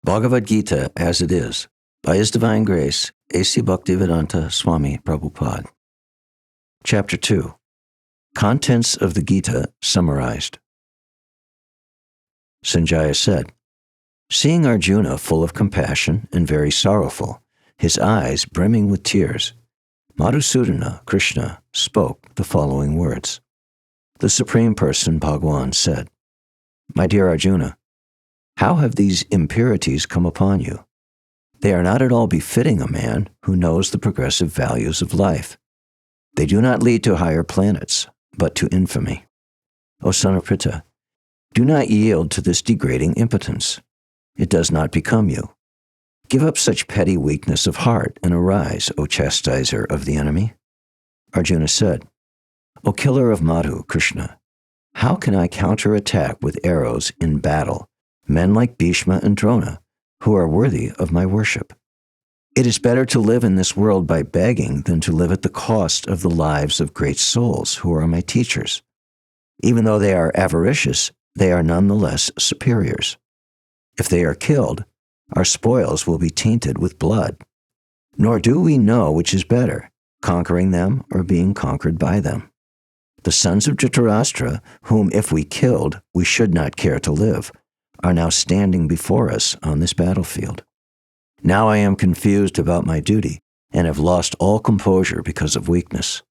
Bhagavad-gītā As It Is, by His Divine Grace, A.C. Bhaktivedanta Swami Prabhupāda. Chapter 2. Contents of the Gita Summarized. Sanjaya said, seeing Arjuna full of compassion and very sorrowful, his eyes brimming with tears, Madhusudana, Krishna, spoke the following words. The Supreme Person, Bhagavan, said, my dear Arjuna, how have these impurities come upon you? They are not at all befitting a man who knows the progressive values of life. They do not lead to higher planets, but to infamy. O son of Pritha, do not yield to this degrading impotence. It does not become you. Give up such petty weakness of heart and arise, O chastiser of the enemy. Arjuna said, O killer of Madhu, Krishna, how can I counterattack with arrows in battle men like Bhishma and Drona, who are worthy of my worship? It is better to live in this world by begging than to live at the cost of the lives of great souls who are my teachers. Even though they are avaricious, they are nonetheless superiors. If they are killed, our spoils will be tainted with blood. Nor do we know which is better, conquering them or being conquered by them. The sons of Dhritarashtra, whom if we killed, we should not care to live, are now standing before us on this battlefield. Now I am confused about my duty and have lost all composure because of weakness.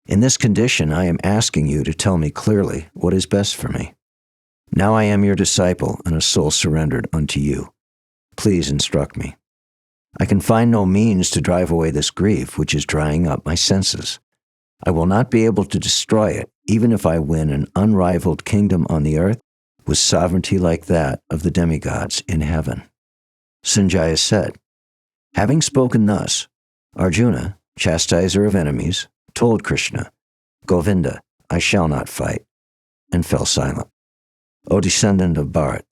In this condition, I am asking you to tell me clearly what is best for me. Now I am your disciple and a soul surrendered unto you. Please instruct me. I can find no means to drive away this grief which is drying up my senses. I will not be able to destroy it, even if I win an unrivaled kingdom on the earth with sovereignty like that of the demigods in heaven. Sanjaya said, having spoken thus, Arjuna, chastiser of enemies, told Krishna, Govinda, I shall not fight, and fell silent. O descendant of Bharat,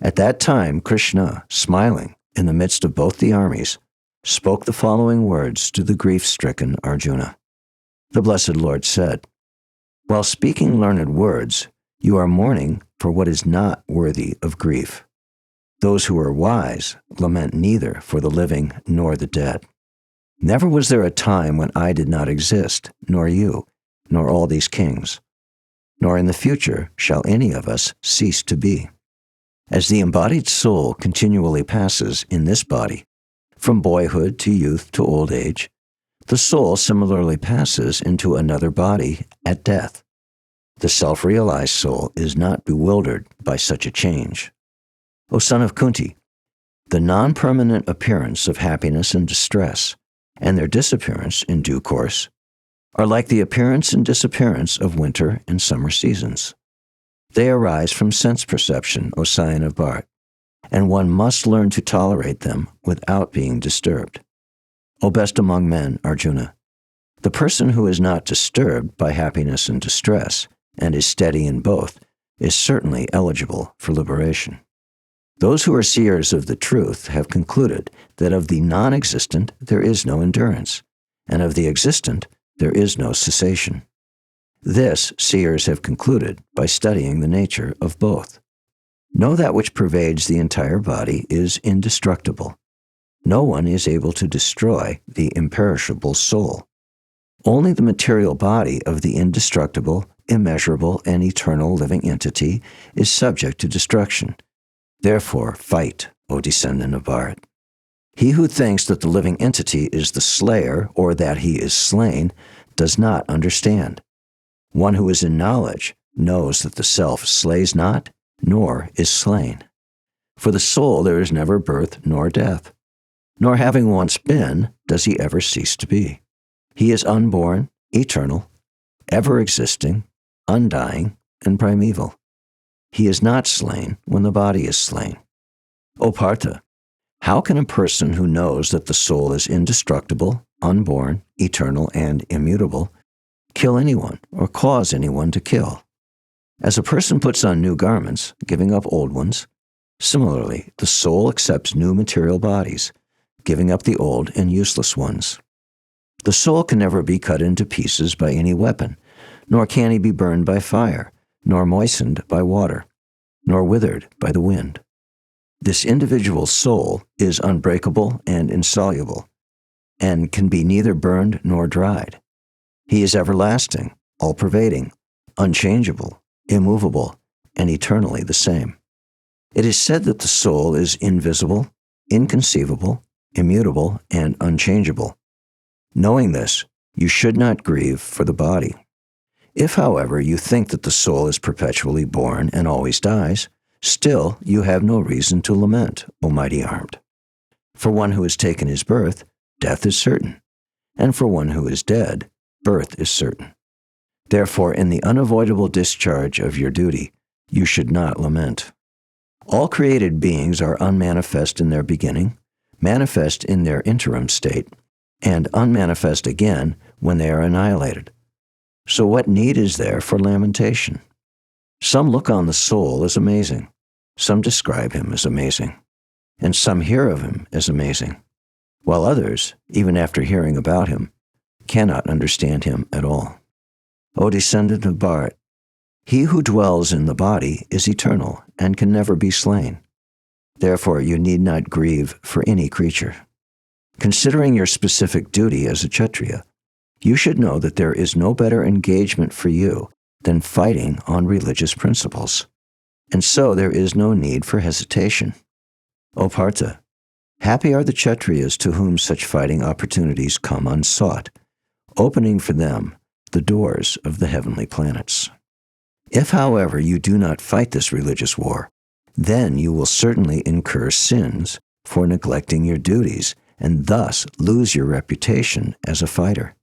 at that time Krishna, smiling in the midst of both the armies, spoke the following words to the grief-stricken Arjuna. The Blessed Lord said, while speaking learned words, you are mourning for what is not worthy of grief. Those who are wise lament neither for the living nor the dead. Never was there a time when I did not exist, nor you, nor all these kings. Nor in the future shall any of us cease to be. As the embodied soul continually passes in this body, from boyhood to youth to old age, the soul similarly passes into another body at death. The self-realized soul is not bewildered by such a change. O son of Kunti, the non-permanent appearance of happiness and distress, and their disappearance in due course, are like the appearance and disappearance of winter and summer seasons. They arise from sense perception, O scion of Bharat, and one must learn to tolerate them without being disturbed. O best among men, Arjuna, the person who is not disturbed by happiness and distress, and is steady in both, is certainly eligible for liberation. Those who are seers of the truth have concluded that of the non-existent there is no endurance, and of the existent there is no cessation. This seers have concluded by studying the nature of both. Know that which pervades the entire body is indestructible. No one is able to destroy the imperishable soul. Only the material body of the indestructible, immeasurable, and eternal living entity is subject to destruction. Therefore, fight, O descendant of Bharat. He who thinks that the living entity is the slayer or that he is slain does not understand. One who is in knowledge knows that the self slays not, nor is slain. For the soul there is never birth nor death, nor having once been does he ever cease to be. He is unborn, eternal, ever existing, undying, and primeval. He is not slain when the body is slain. O Partha, how can a person who knows that the soul is indestructible, unborn, eternal, and immutable kill anyone or cause anyone to kill? As a person puts on new garments, giving up old ones, similarly, the soul accepts new material bodies, giving up the old and useless ones. The soul can never be cut into pieces by any weapon, nor can he be burned by fire, nor moistened by water, nor withered by the wind. This individual soul is unbreakable and insoluble, and can be neither burned nor dried. He is everlasting, all-pervading, unchangeable, immovable, and eternally the same. It is said that the soul is invisible, inconceivable, immutable, and unchangeable. Knowing this, you should not grieve for the body. If, however, you think that the soul is perpetually born and always dies, still you have no reason to lament, O mighty armed. For one who has taken his birth, death is certain, and for one who is dead, birth is certain. Therefore, in the unavoidable discharge of your duty, you should not lament. All created beings are unmanifest in their beginning, manifest in their interim state, and unmanifest again when they are annihilated. So what need is there for lamentation? Some look on the soul as amazing, some describe him as amazing, and some hear of him as amazing, while others, even after hearing about him, cannot understand him at all. O descendant of Bharat, he who dwells in the body is eternal and can never be slain. Therefore, you need not grieve for any creature. Considering your specific duty as a Kshatriya, you should know that there is no better engagement for you than fighting on religious principles, and so there is no need for hesitation. O Partha, happy are the Kshatriyas to whom such fighting opportunities come unsought, opening for them the doors of the heavenly planets. If, however, you do not fight this religious war, then you will certainly incur sins for neglecting your duties and thus lose your reputation as a fighter.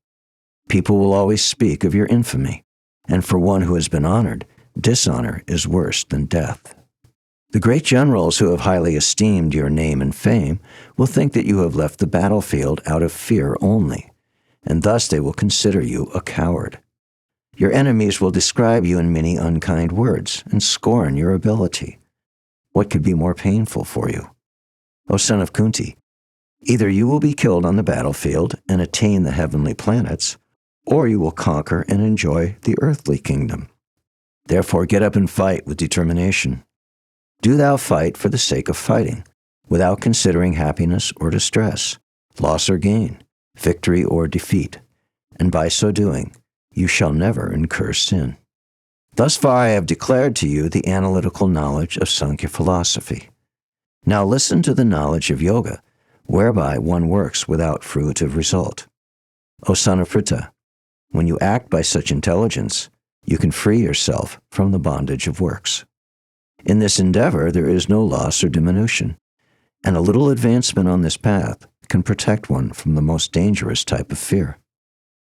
People will always speak of your infamy, and for one who has been honored, dishonor is worse than death. The great generals who have highly esteemed your name and fame will think that you have left the battlefield out of fear only, and thus they will consider you a coward. Your enemies will describe you in many unkind words and scorn your ability. What could be more painful for you? O son of Kunti, either you will be killed on the battlefield and attain the heavenly planets, or you will conquer and enjoy the earthly kingdom. Therefore get up and fight with determination. Do thou fight for the sake of fighting, without considering happiness or distress, loss or gain, victory or defeat, and by so doing, you shall never incur sin. Thus far I have declared to you the analytical knowledge of Sankhya philosophy. Now listen to the knowledge of yoga, whereby one works without fruitive result. O son of Pritha, when you act by such intelligence, you can free yourself from the bondage of works. In this endeavor there is no loss or diminution, and a little advancement on this path can protect one from the most dangerous type of fear.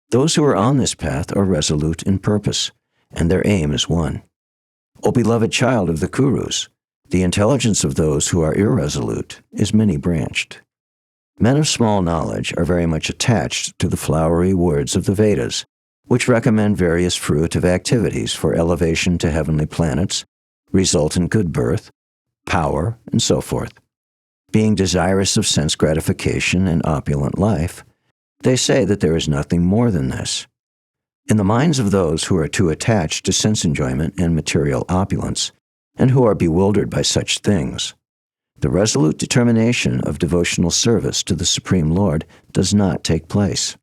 Those who are on this path are resolute in purpose, and their aim is one. O beloved child of the Kurus, the intelligence of those who are irresolute is many-branched. Men of small knowledge are very much attached to the flowery words of the Vedas, which recommend various fruitive activities for elevation to heavenly planets, resultant good birth, power, and so forth. Being desirous of sense gratification and opulent life, they say that there is nothing more than this. In the minds of those who are too attached to sense enjoyment and material opulence, and who are bewildered by such things, the resolute determination of devotional service to the Supreme Lord does not take place.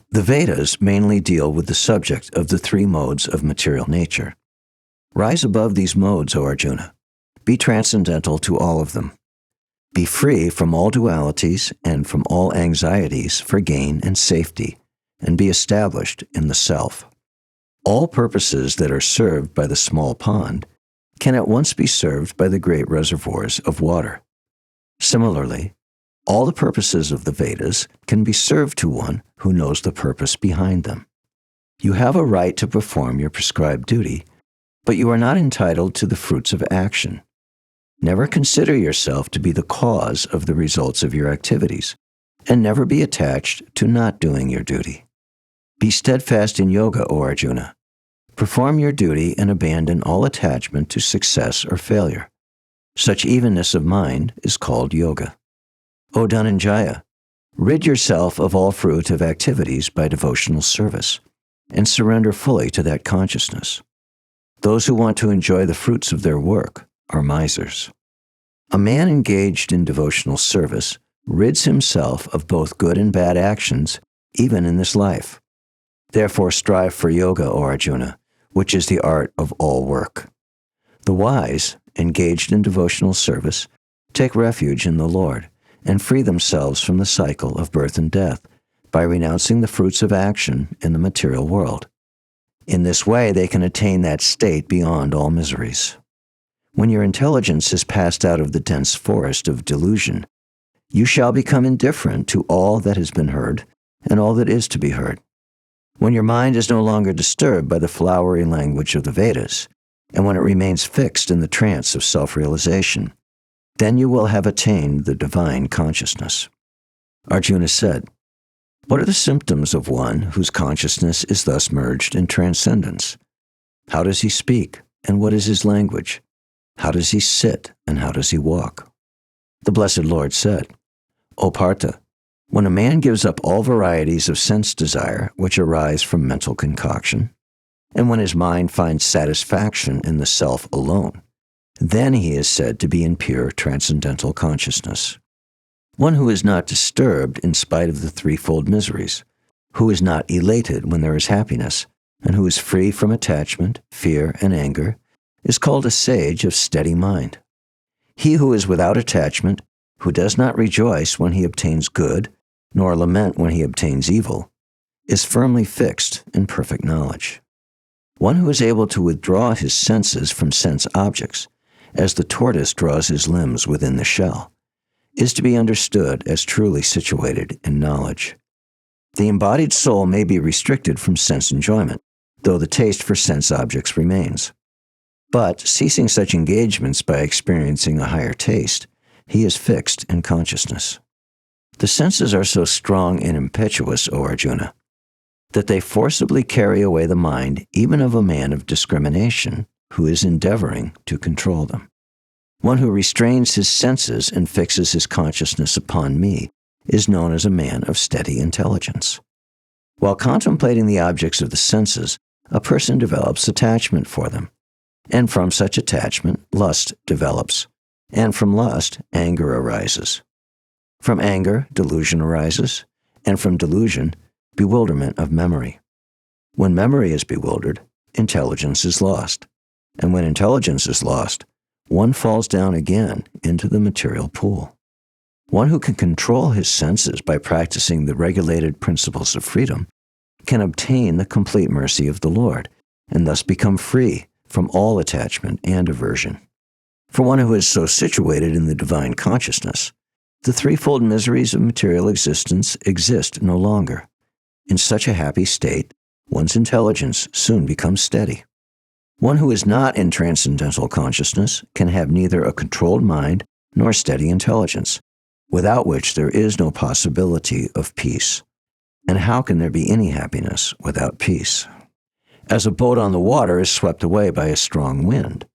The Vedas mainly deal with the subject of the three modes of material nature. Rise above these modes, O Arjuna. Be transcendental to all of them. Be free from all dualities and from all anxieties for gain and safety, and be established in the self. All purposes that are served by the small pond can at once be served by the great reservoirs of water. Similarly, all the purposes of the Vedas can be served to one who knows the purpose behind them. You have a right to perform your prescribed duty, but you are not entitled to the fruits of action. Never consider yourself to be the cause of the results of your activities, and never be attached to not doing your duty. Be steadfast in yoga, O Arjuna. Perform your duty and abandon all attachment to success or failure. Such evenness of mind is called yoga. O Dhananjaya, rid yourself of all fruitive activities by devotional service, and surrender fully to that consciousness. Those who want to enjoy the fruits of their work are misers. A man engaged in devotional service rids himself of both good and bad actions, even in this life. Therefore strive for yoga, O Arjuna, which is the art of all work. The wise, engaged in devotional service, take refuge in the Lord and free themselves from the cycle of birth and death by renouncing the fruits of action in the material world. In this way, they can attain that state beyond all miseries. When your intelligence has passed out of the dense forest of delusion, you shall become indifferent to all that has been heard and all that is to be heard. When your mind is no longer disturbed by the flowery language of the Vedas, and when it remains fixed in the trance of self-realization, then you will have attained the divine consciousness. Arjuna said, "What are the symptoms of one whose consciousness is thus merged in transcendence? How does he speak, and what is his language? How does he sit, and how does he walk?" The Blessed Lord said, "O Partha, when a man gives up all varieties of sense desire which arise from mental concoction, and when his mind finds satisfaction in the self alone, then he is said to be in pure transcendental consciousness. One who is not disturbed in spite of the threefold miseries, who is not elated when there is happiness, and who is free from attachment, fear, and anger, is called a sage of steady mind. He who is without attachment, who does not rejoice when he obtains good, nor lament when he obtains evil, is firmly fixed in perfect knowledge. One who is able to withdraw his senses from sense objects, as the tortoise draws his limbs within the shell, is to be understood as truly situated in knowledge. The embodied soul may be restricted from sense enjoyment, though the taste for sense objects remains. But, ceasing such engagements by experiencing a higher taste, he is fixed in consciousness. The senses are so strong and impetuous, O Arjuna, that they forcibly carry away the mind even of a man of discrimination who is endeavoring to control them. One who restrains his senses and fixes his consciousness upon me is known as a man of steady intelligence. While contemplating the objects of the senses, a person develops attachment for them, and from such attachment, lust develops, and from lust, anger arises. From anger, delusion arises, and from delusion, bewilderment of memory. When memory is bewildered, intelligence is lost, and when intelligence is lost, one falls down again into the material pool. One who can control his senses by practicing the regulated principles of freedom can obtain the complete mercy of the Lord, and thus become free from all attachment and aversion. For one who is so situated in the divine consciousness, the threefold miseries of material existence exist no longer. In such a happy state, one's intelligence soon becomes steady. One who is not in transcendental consciousness can have neither a controlled mind nor steady intelligence, without which there is no possibility of peace. And how can there be any happiness without peace? As a boat on the water is swept away by a strong wind,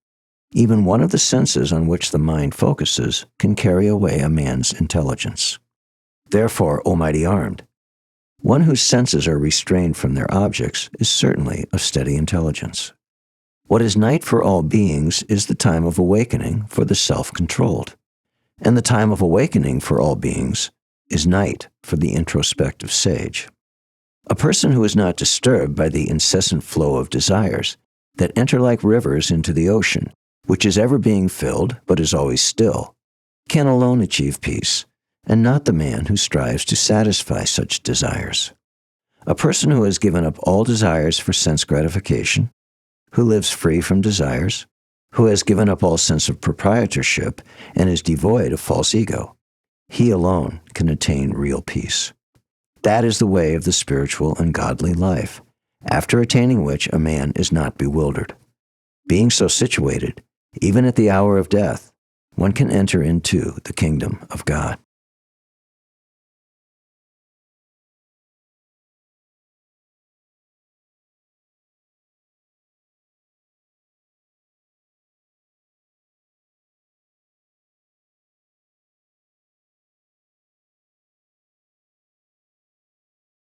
even one of the senses on which the mind focuses can carry away a man's intelligence. Therefore, O mighty armed, one whose senses are restrained from their objects is certainly of steady intelligence. What is night for all beings is the time of awakening for the self-controlled, and the time of awakening for all beings is night for the introspective sage. A person who is not disturbed by the incessant flow of desires that enter like rivers into the ocean, which is ever being filled but is always still, can alone achieve peace, and not the man who strives to satisfy such desires. A person who has given up all desires for sense gratification, who lives free from desires, who has given up all sense of proprietorship and is devoid of false ego, he alone can attain real peace. That is the way of the spiritual and godly life, after attaining which a man is not bewildered. Being so situated, even at the hour of death, one can enter into the kingdom of God.